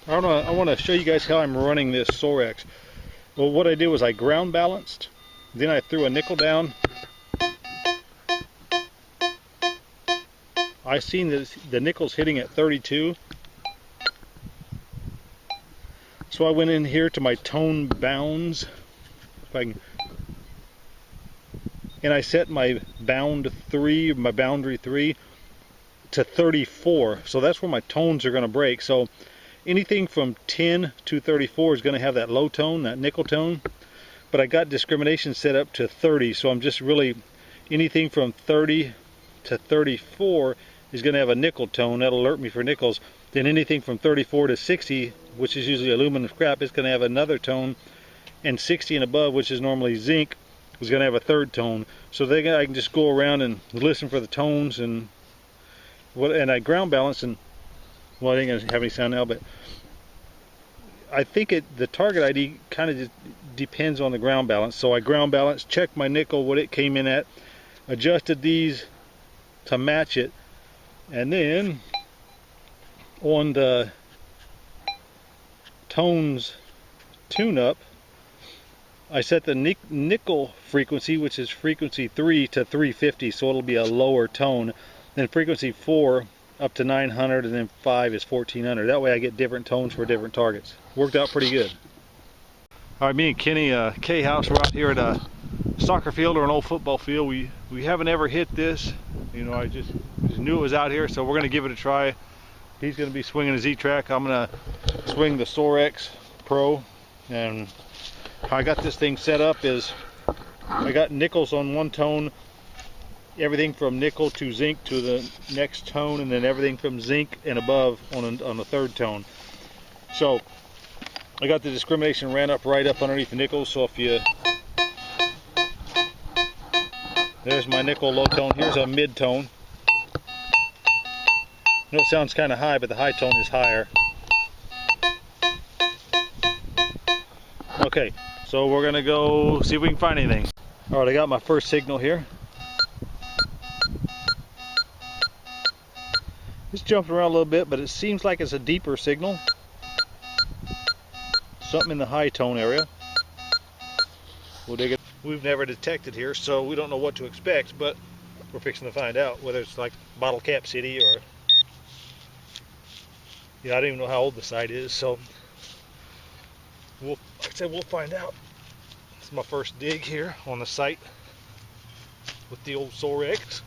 I want to show you guys how I'm running this Sorex. Well, what I did was I ground balanced, then I threw a nickel down. I seen the nickel's hitting at 32, so I went in here to my tone bounds, if I can, and I set my boundary 3 to 34. So that's where my tones are going to break. So anything from 10 to 34 is going to have that low tone, that nickel tone. But I got discrimination set up to 30, so I'm just really, anything from 30 to 34 is going to have a nickel tone. That'll alert me for nickels. Then anything from 34 to 60, which is usually aluminum scrap, is going to have another tone. And 60 and above, which is normally zinc, is going to have a third tone. So I can just go around and listen for the tones and I ground balance, and well, I ain't gonna have any sound now, but I think the target ID kind of just depends on the ground balance. So I ground balance, checked my nickel, what it came in at, adjusted these to match it, and then on the tones tune-up, I set the nickel frequency, which is frequency 3 to 350, so it'll be a lower tone. Then frequency 4 up to 900, and then 5 is 1400. That way I get different tones for different targets. Worked out pretty good. All right, me and Kenny Khouse, we're out here at a soccer field or an old football field. We haven't ever hit this. You know, I just knew it was out here, so we're going to give it a try. He's going to be swinging a Z-Track. I'm going to swing the Sorex Pro. And how I got this thing set up is I got nickels on one tone, everything from nickel to zinc to the next tone, and then everything from zinc and above on the third tone. So I got the discrimination ran up right up underneath the nickels. So if you, there's my nickel low tone. Here's a mid tone. I know it sounds kind of high, but the high tone is higher. Okay, so we're gonna go see if we can find anything. All right, I got my first signal here. It's jumping around a little bit, but it seems like it's a deeper signal. Something in the high tone area. We'll dig it. We've never detected here, so we don't know what to expect, but we're fixing to find out whether it's like Bottle Cap City or, yeah, I don't even know how old the site is, so like I said, we'll find out. This is my first dig here on the site with the old Sorex.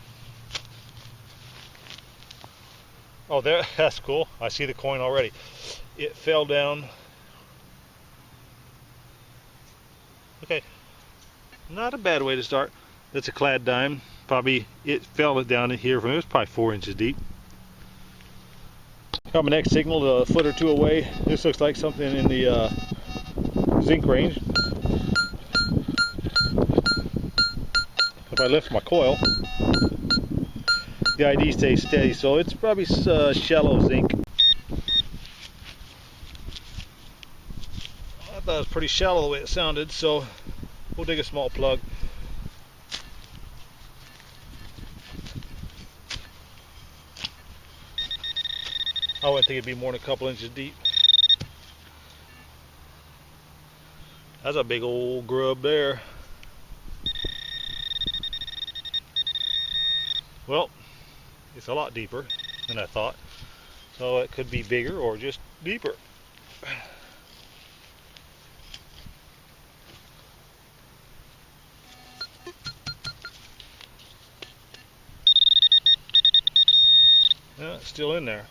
Oh, there, that's cool. I see the coin already. It fell down. Okay, not a bad way to start. That's a clad dime. Probably it fell down in here from, it was probably 4 inches deep. Got my next signal a foot or two away. This looks like something in the zinc range. If I lift my coil, the ID stays steady, so it's probably shallow zinc. I thought it was pretty shallow the way it sounded, so we'll dig a small plug. I wouldn't think it'd be more than a couple inches deep. That's a big old grub there. Well, it's a lot deeper than I thought, so it could be bigger or just deeper. Yeah, it's still in there.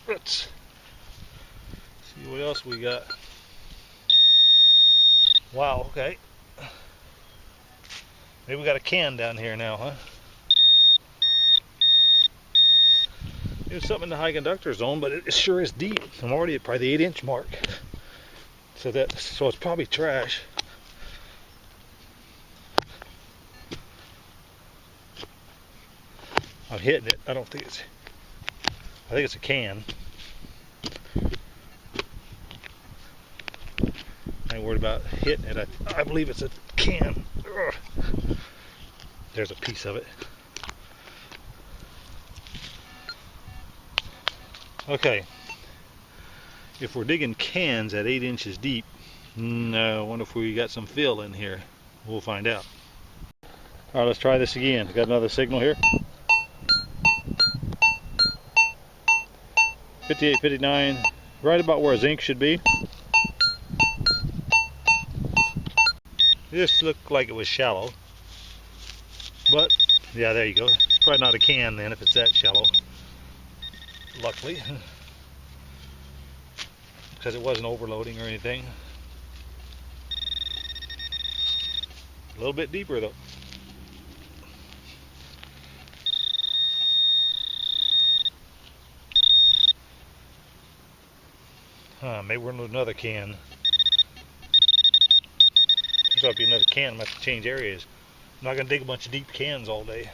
Let's see what else we got. Wow, okay. Maybe we got a can down here now, huh? There's something in the high conductor zone, but it sure is deep. I'm already at probably the 8-inch mark. So it's probably trash. I'm hitting it. I think it's a can. I ain't worried about hitting it. I believe it's a can. Ugh. There's a piece of it. Okay. if we're digging cans at 8 inches deep, I wonder if we got some fill in here. We'll find out. All right, let's try this again. Got another signal here. 58, 59, right about where zinc should be. This looked like it was shallow, but yeah, there you go. It's probably not a can then if it's that shallow. Luckily, because it wasn't overloading or anything. A little bit deeper though. Maybe we're in another can. There's got to be another can. I'm going to have to change areas. I'm not going to dig a bunch of deep cans all day.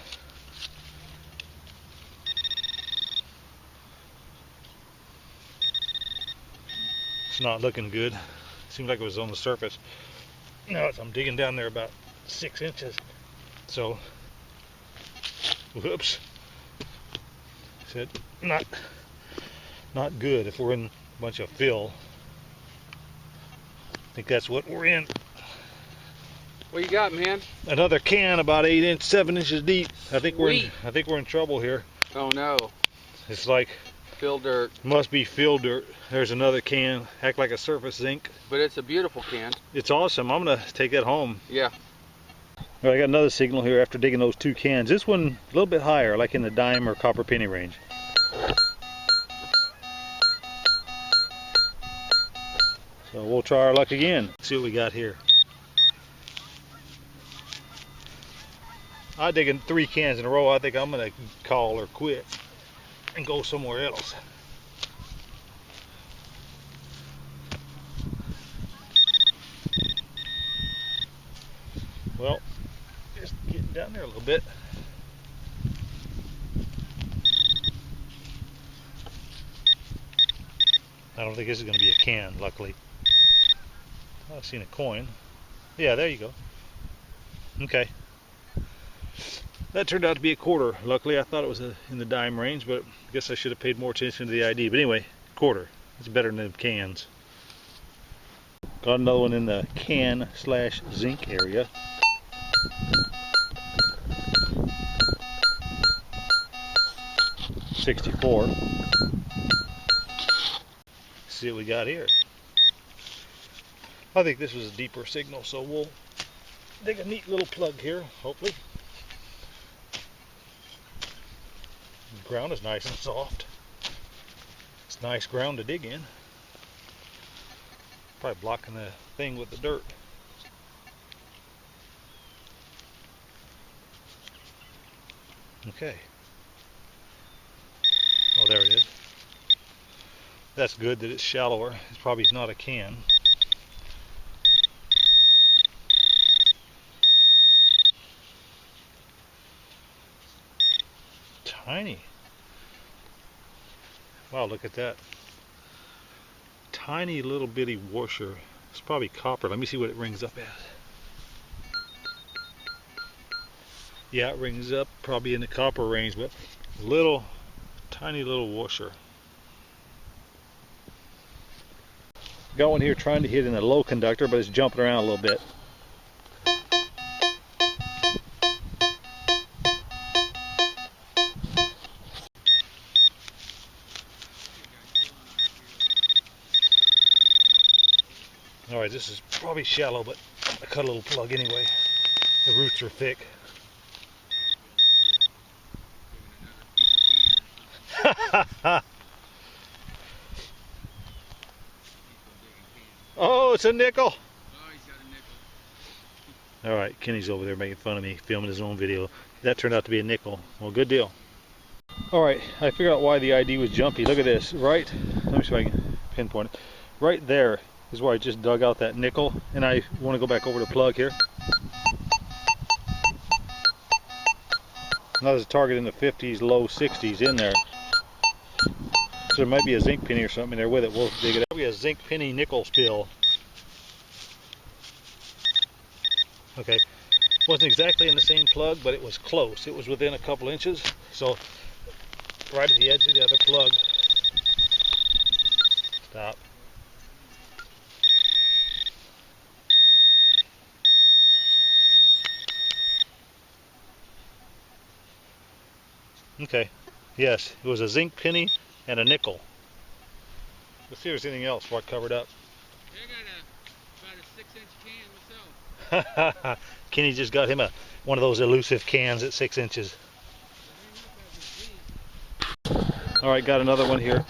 It's not looking good. Seems like it was on the surface. No, I'm digging down there about 6 inches. So, whoops. Said not good if we're in a bunch of fill. I think that's what we're in. What you got, man? Another can about 7 inches deep. I think we're in trouble here. Oh no. It's like fill dirt. Must be fill dirt. There's another can. Act like a surface zinc. But it's a beautiful can. It's awesome. I'm gonna take that home. Yeah. All right, I got another signal here after digging those 2 cans. This one a little bit higher, like in the dime or copper penny range. So we'll try our luck again. See what we got here. I'm digging 3 cans in a row. I think I'm gonna call or quit and go somewhere else. Well, just getting down there a little bit. I don't think this is going to be a can, luckily. I've seen a coin. Yeah, there you go. Okay. That turned out to be a quarter. Luckily, I thought it was in the dime range, but I guess I should have paid more attention to the ID. But anyway, quarter. It's better than cans. Got another one in the can/zinc area. $64. See what we got here. I think this was a deeper signal, so we'll dig a neat little plug here, hopefully. The ground is nice and soft. It's nice ground to dig in. Probably blocking the thing with the dirt. Okay. Oh, there it is. That's good that it's shallower. It's probably not a can. Tiny. Wow, look at that. Tiny little bitty washer. It's probably copper. Let me see what it rings up at. Yeah, it rings up probably in the copper range, but little, tiny little washer. Got one here trying to hit in a low conductor, but it's jumping around a little bit. Alright, this is probably shallow, but I'm going to cut a little plug anyway. The roots are thick. Oh, it's a nickel. Alright, Kenny's over there making fun of me, filming his own video. That turned out to be a nickel. Well, good deal. Alright, I figured out why the ID was jumpy. Look at this. Right, let me see if I can pinpoint it. Right there is where I just dug out that nickel, and I want to go back over the plug here. Now there's a target in the 50s, low 60s in there. So there might be a zinc penny or something in there with it. We'll dig it out. Probably a zinc penny nickel spill. Okay, wasn't exactly in the same plug, but it was close. It was within a couple inches. So right at the edge of the other plug. Stop. Okay. Yes, it was a zinc penny and a nickel. Let's see if there's anything else before I cover it up. I got about a 6-inch can myself. Kenny just got him one of those elusive cans at 6 inches. All right, got another one here.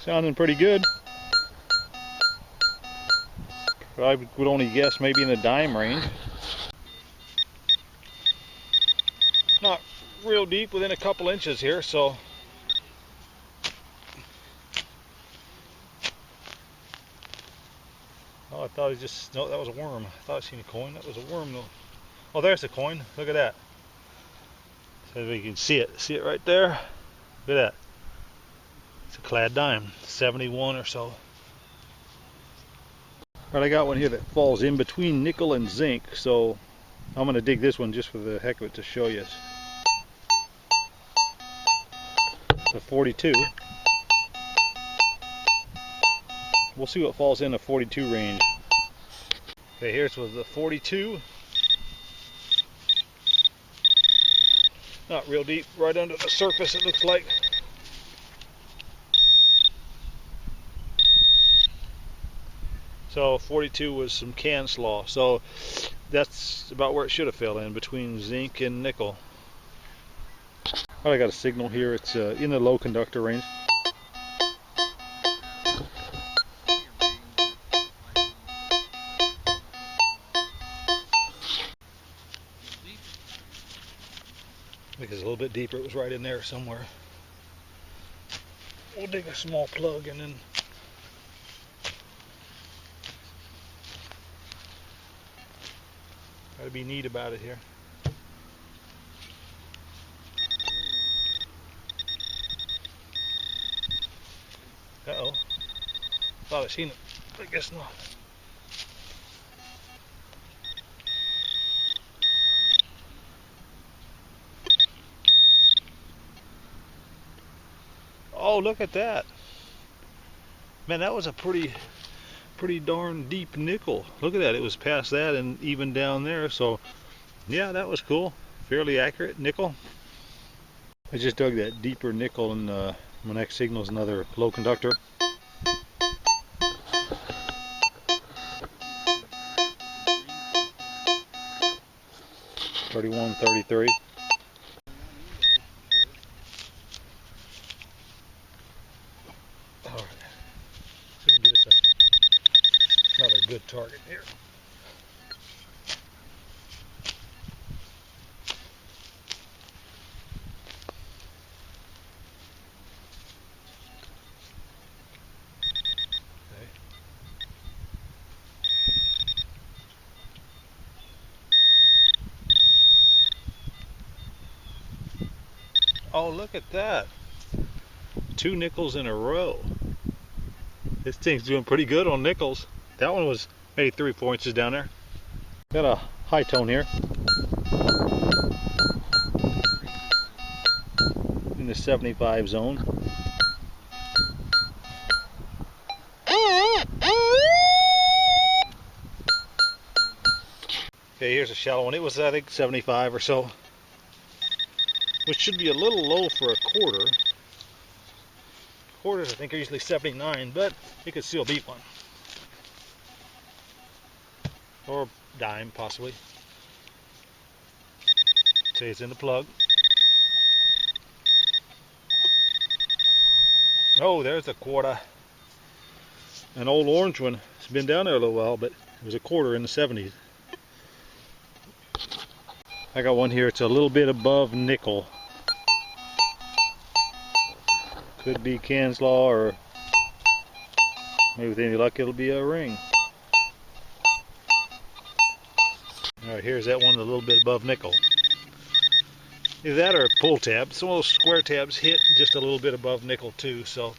Sounding pretty good. I would only guess maybe in the dime range. Not real deep, within a couple inches here, so. Oh, I thought it was just, no, that was a worm. I thought I seen a coin. That was a worm though. Oh, there's the coin. Look at that. So if you can see it right there. Look at that. It's a clad dime, 71 or so. All right, I got one here that falls in between nickel and zinc, so I'm gonna dig this one just for the heck of it to show you. It's a 42. We'll see what falls in the 42 range. Okay, here's with the 42. Not real deep, right under the surface it looks like. So 42 was some can slaw, so that's about where it should have fell in, between zinc and nickel. All right, I got a signal here. It's in the low conductor range. I think it's a little bit deeper. It was right in there somewhere. We'll dig a small plug and then gotta be neat about it here. Uh-oh. Thought I seen it. I guess not. Oh, look at that. Man, that was a pretty darn deep nickel. Look at that. It was past that and even down there. So, yeah, that was cool. Fairly accurate nickel. I just dug that deeper nickel, and my next signal is another low conductor. $31, $33. All right. So we can get us another good target here. Okay. Oh, look at that. 2 nickels in a row. This thing's doing pretty good on nickels. That one was maybe 3 or 4 inches down there. Got a high tone here. In the 75 zone. Okay, here's a shallow one. It was, I think, 75 or so. Which should be a little low for a quarter. Quarters, I think, are usually 79, but it could still beat one. Or dime, possibly. Say it's in the plug. Oh, there's a quarter. An old orange one. It's been down there a little while, but it was a quarter in the 70s. I got one here. It's a little bit above nickel. Could be can slaw, or maybe with any luck it'll be a ring. Alright, here's that one a little bit above nickel. Either that or a pull tab. Some of those square tabs hit just a little bit above nickel too, so.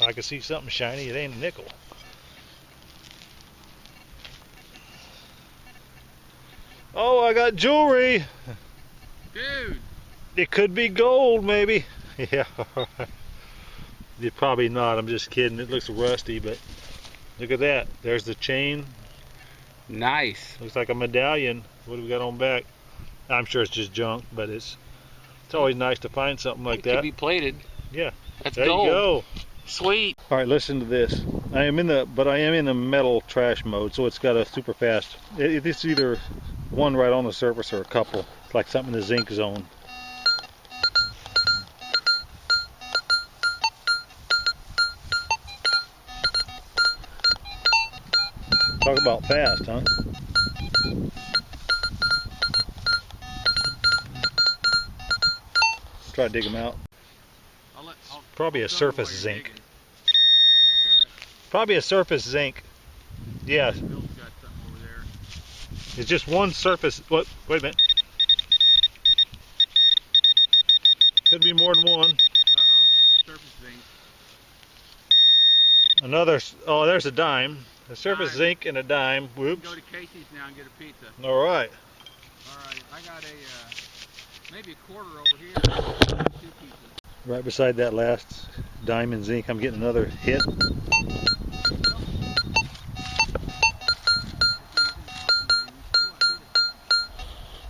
I can see something shiny. It ain't a nickel. Oh, I got jewelry. Dude. It could be gold, maybe. Yeah. Probably not. I'm just kidding. It looks rusty, but look at that. There's the chain. Nice. Looks like a medallion. What do we got on back? I'm sure it's just junk, but it's always nice to find something like It that. could be plated. Yeah. That's There gold. you go. Sweet. All right, listen to this. I am in the metal trash mode, so it's got a super fast. It's either one right on the surface or a couple. It's like something in the zinc zone. Talk about fast, huh? Try to dig them out. Probably a surface zinc. Probably a surface zinc. Yeah. Bill's got something over there. It's just one surface. What? Wait a minute. Could be more than one. Uh-oh. Surface zinc. Another. Oh, there's a dime. A surface Dime. zinc and a dime. Whoops. Go to Casey's now and get a pizza. All right. Alright, I got a, maybe a quarter over here. 2 pieces. Right beside that last dime and zinc, I'm getting another hit.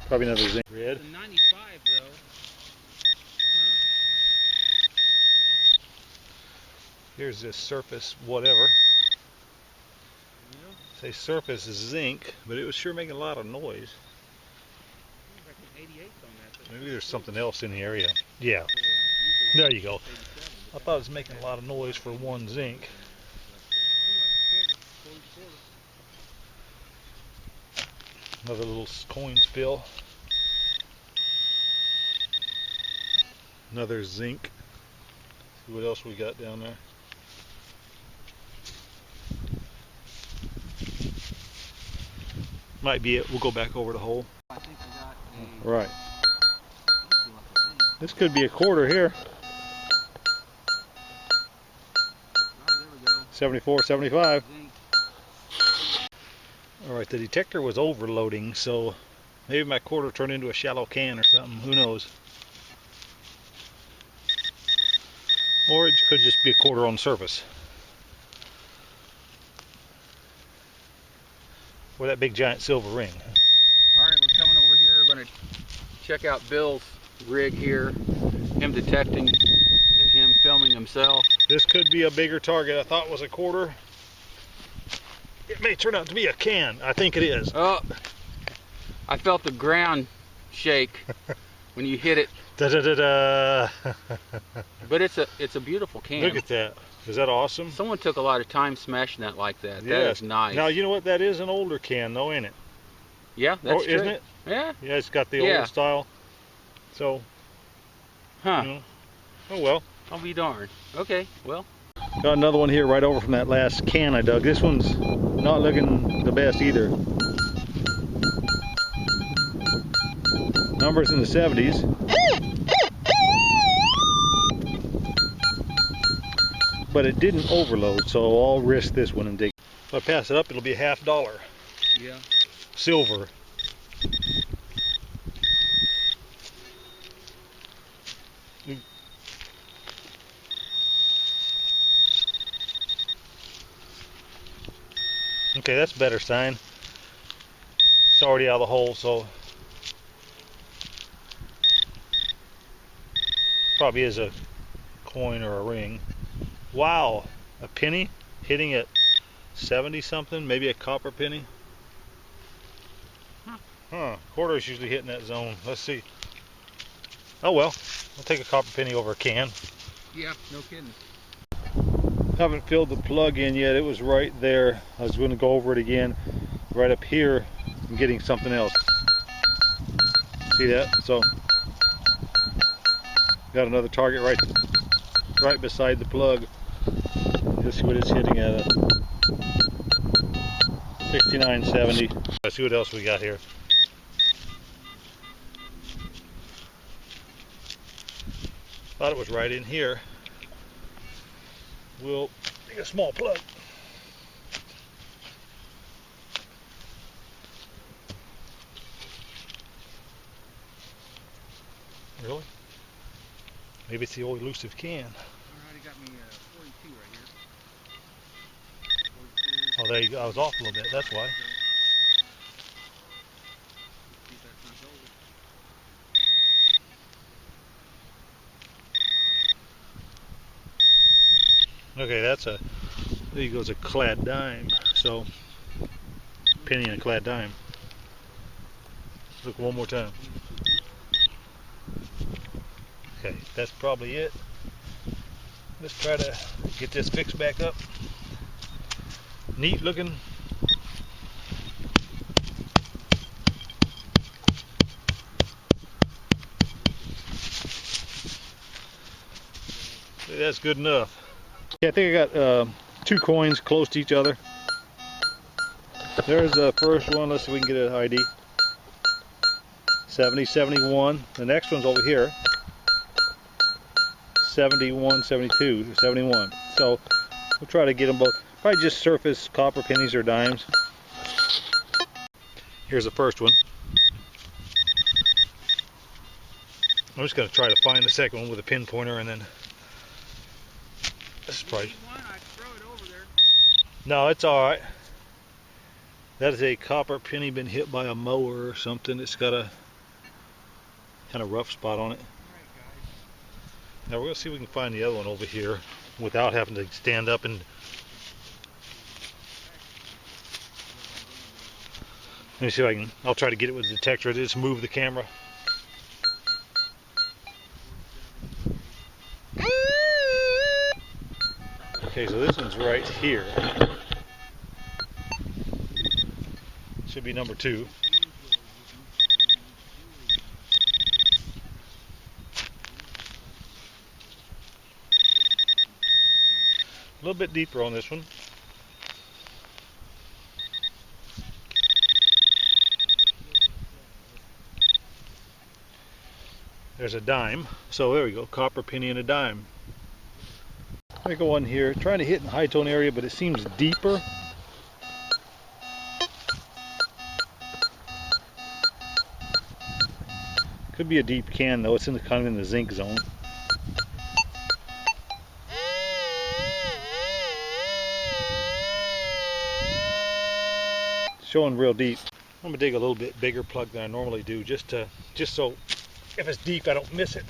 Probably another zinc red. It's a 95 though. Here's this surface whatever. Say surface zinc, but it was sure making a lot of noise. Maybe there's something else in the area. Yeah. There you go. I thought it was making a lot of noise for one zinc. Another little coin spill. Another zinc. See what else we got down there. Might be it. We'll go back over the hole. I think I got a, Right. This could be a quarter here. there we go. 74, 75. Zinc. Alright, the detector was overloading, so maybe my quarter turned into a shallow can or something. Who knows? Or it could just be a quarter on the surface. Or that big giant silver ring. Alright, we're coming over here. We're going to check out Bill's rig here. Him detecting and him filming himself. This could be a bigger target. I thought it was a quarter. It may turn out to be a can. I think it is. Oh, I felt the ground shake when you hit it. Da da da da. But it's a beautiful can. Look at that. Is that awesome? Someone took a lot of time smashing that like that. That Yes. is nice. Now you know what? That is an older can, though, ain't it? Yeah, that's true. Isn't it? Yeah. Yeah, it's got the Yeah. old style. So, Huh. you know. Oh well. I'll be darned. Okay, well. Got another one here right over from that last can I dug. This one's not looking the best either. Numbers in the 70s. But it didn't overload, so I'll risk this one and dig. If I pass it up, it'll be $50. Yeah. Silver. Okay, that's a better sign. It's already out of the hole, so probably is a coin or a ring. Wow, a penny hitting at 70 something, maybe a copper penny. Huh, quarters usually hitting that zone. Let's see. Oh well, I'll take a copper penny over a can. Yeah, no kidding. Haven't filled the plug in yet. It was right there. I was going to go over it again. Right up here, I'm getting something else. See that? So, got another target right beside the plug. Let's see what it's hitting at. 69.70. Let's see what else we got here. Thought it was right in here. We'll take a small plug. Really? Maybe it's the old elusive can. Alright, he got me there you go. I was off a little bit, that's why. Okay, there goes a clad dime. So, penny and a clad dime. Look one more time. Okay, that's probably it. Let's try to get this fixed back up. Neat looking. That's good enough. Yeah, I think I got 2 coins close to each other. There's the first one. Let's see if we can get an ID. 70, 71. The next one's over here. 71, 72, 71. So we'll try to get them both. Probably just surface copper pennies or dimes. Here's the first one. I'm just going to try to find the second one with a pin pointer, and then this is probably. No, it's all right. That is a copper penny been hit by a mower or something. It's got a kind of rough spot on it. Now we're going to see if we can find the other one over here without having to stand up and. Let me see if I can. I'll try to get it with the detector. Just move the camera. Okay, so this one's right here. Should be number 2. A little bit deeper on this one. There's a dime. So there we go, copper penny and a dime. Let me go on here, trying to hit in the high tone area, but it seems deeper. Could be a deep can though. It's in the kind of in the zinc zone. Showing real deep. I'm gonna dig a little bit bigger plug than I normally do, just so if it's deep I don't miss it.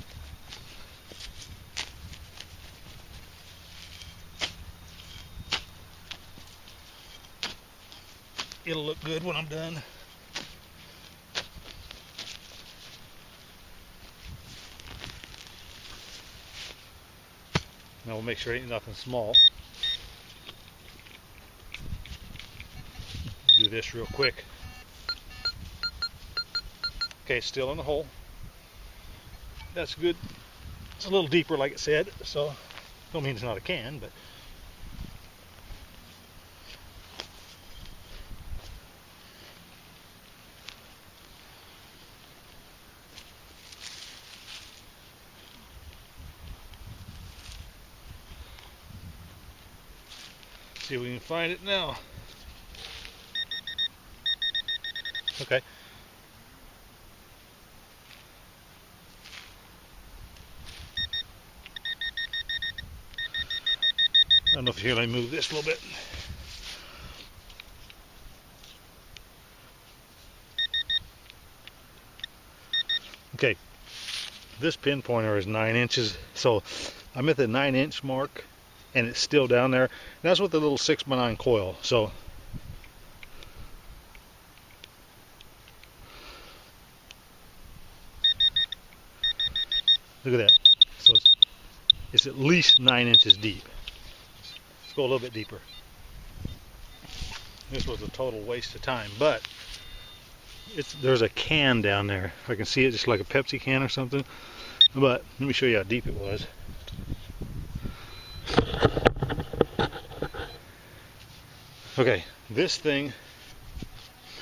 It'll look good when I'm done. Now we'll make sure it ain't nothing small. Do this real quick. Okay, it's still in the hole. That's good. It's a little deeper, like it said, so don't mean it's not a can, but see if we can find it now. Okay. I don't know if you hear, let me move this a little bit. Okay, this pin pointer is 9 inches, so I'm at the 9-inch mark and it's still down there. And that's with the little 6x9 coil. So look at that. So it's at least 9 inches deep. Let's go a little bit deeper. This was a total waste of time, but there's a can down there. I can see it just like a Pepsi can or something. But let me show you how deep it was. Okay, this thing,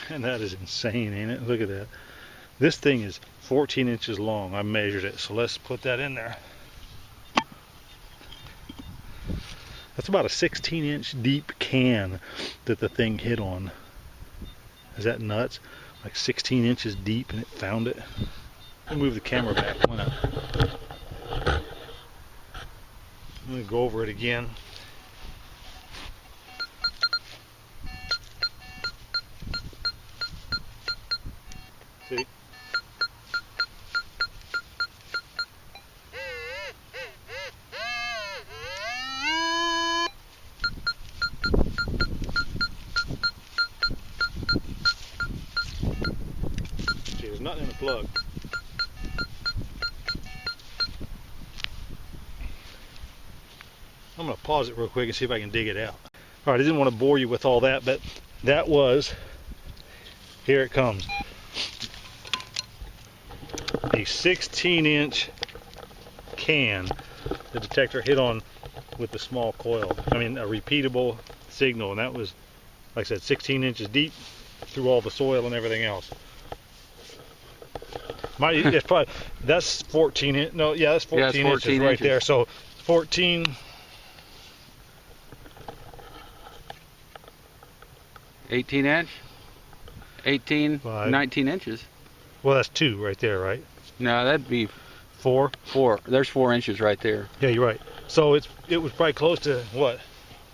and that is insane, ain't it? Look at that. This thing is 14 inches long. I measured it, so let's put that in there. That's about a 16-inch deep can that the thing hit on. Is that nuts? Like 16 inches deep, and it found it. I'll move the camera back. Why not? I'm going to go over it again. nothing in the plug. I'm going to pause it real quick and see if I can dig it out. All right, I didn't want to bore you with all that, but that was, here it comes, a 16-inch can the detector hit on with the small coil. I mean, a repeatable signal, and that was, like I said, 16 inches deep through all the soil and everything else. It's probably, that's 14 inch. No, yeah, that's 14, yeah, 14 inches right inches. there. So 14. 18 inch? 18, 5. 19 inches. Well, that's 2 right there, right? No, that'd be 4. 4. There's 4 inches right there. Yeah, you're right. So it was probably close to what?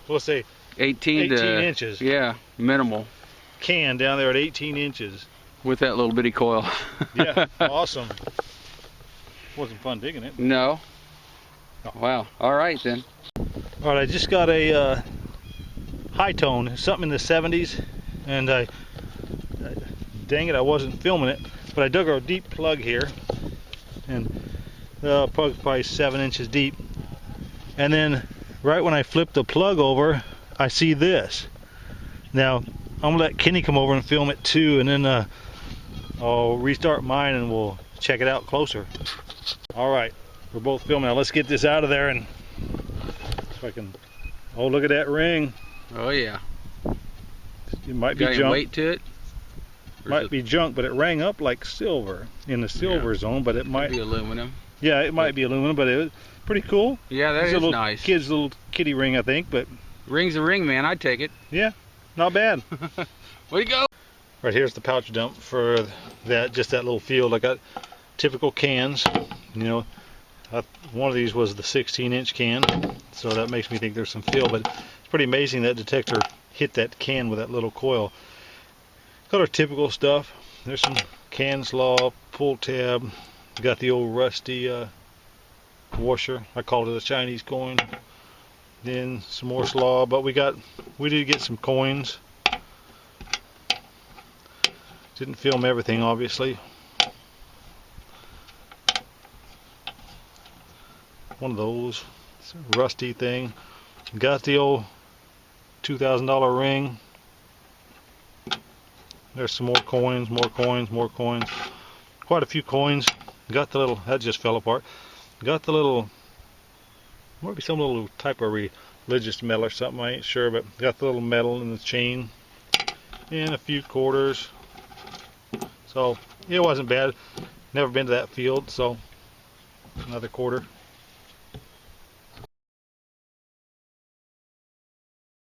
We'll say 18 inches. Yeah, minimal. Can down there at 18 inches. With that little bitty coil. Yeah, awesome. Wasn't fun digging it. No. Oh. Wow. All right then. All right, I just got a high tone, something in the 70s, and dang it, I wasn't filming it, but I dug a deep plug here, and the plug's probably 7 inches deep, and then right when I flip the plug over, I see this. Now I'm gonna let Kenny come over and film it too, and then I'll restart mine and we'll check it out closer. All right, we're both filming now. Let's get this out of there and if I can. Oh, look at that ring. Oh yeah. It might be Got any junk. weight to it? Or Might be junk, but it rang up like silver in the silver zone. But it might be aluminum. Yeah, it might be aluminum, but it was pretty cool. Yeah, that It's is a little nice. Kid's little kitty ring, I think. But Ring's a ring, man. I'd take it. yeah, not bad. Way to go. Right, here's the pouch dump for that, just that little field. I got typical cans, you know. One of these was the 16-inch can, so that makes me think there's some fill, but it's pretty amazing that detector hit that can with that little coil. Got our typical stuff. There's some can slaw, pull tab. Got the old rusty washer. I called it a Chinese coin. Then some more slaw, but we did get some coins. Didn't film everything, obviously. One of those, it's a rusty thing. Got the old $2,000 ring. There's some more coins, more coins, more coins. Quite a few coins. Got the little, that just fell apart. Got the little, might be some little type of religious medal or something, I ain't sure, but got the little medal in the chain. And a few quarters. So it wasn't bad. Never been to that field, so another quarter.